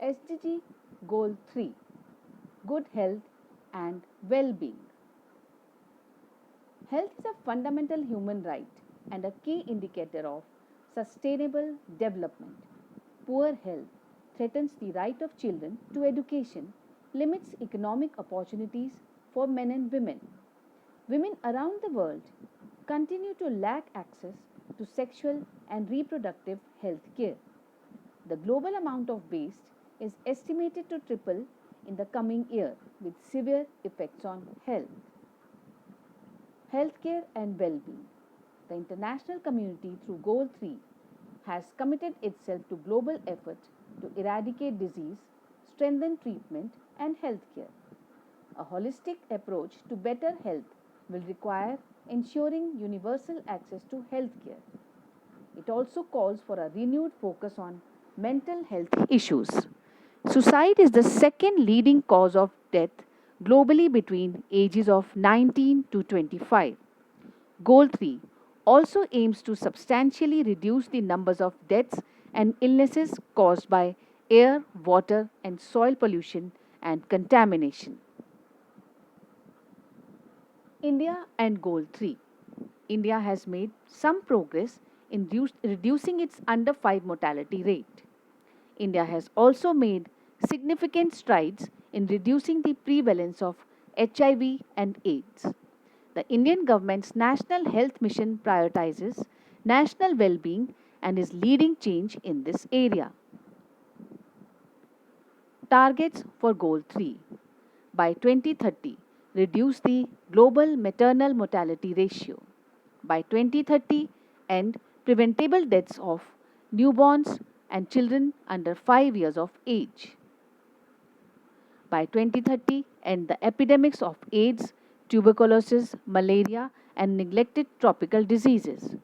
SDG Goal 3, Good Health and Well-being. Health is a fundamental human right and a key indicator of sustainable development. Poor health threatens the right of children to education, limits economic opportunities for men and women. Women around the world continue to lack access to sexual and reproductive health care. The global amount of waste is estimated to triple in the coming year with severe effects on health. Healthcare and well-being. The international community through Goal 3 has committed itself to global efforts to eradicate disease, strengthen treatment and healthcare. A holistic approach to better health will require ensuring universal access to healthcare. It also calls for a renewed focus on mental health issues. Suicide is the second leading cause of death globally between ages of 19 to 25. Goal 3 also aims to substantially reduce the numbers of deaths and illnesses caused by air, water, and soil pollution and contamination. India and Goal 3. India has made some progress in reducing its under 5 mortality rate. India has also made significant strides in reducing the prevalence of HIV and AIDS. The Indian government's National Health Mission prioritizes national well-being and is leading change in this area. Targets for Goal 3. By 2030, reduce the global maternal mortality ratio. By 2030, end preventable deaths of newborns and children under 5 years of age. By 2030, end the epidemics of AIDS, tuberculosis, malaria, and neglected tropical diseases.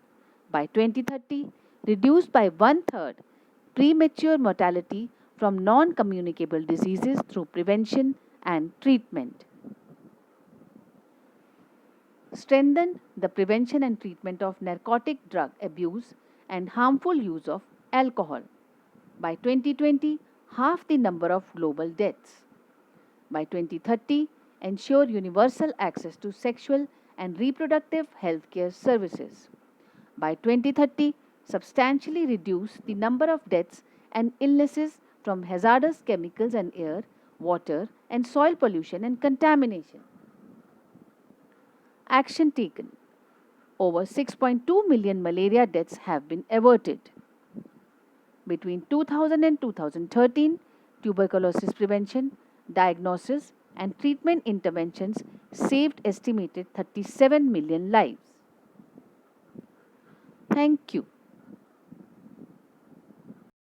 By 2030, reduce by one third premature mortality from non communicable diseases through prevention and treatment. Strengthen the prevention and treatment of narcotic drug abuse and harmful use of alcohol. By 2020, halve the number of global deaths. By 2030, ensure universal access to sexual and reproductive health care services. By 2030, substantially reduce the number of deaths and illnesses from hazardous chemicals and air, water, and soil pollution and contamination. Action taken. Over 6.2 million malaria deaths have been averted. Between 2000 and 2013, tuberculosis prevention, diagnosis, and treatment interventions saved estimated 37 million lives. Thank you.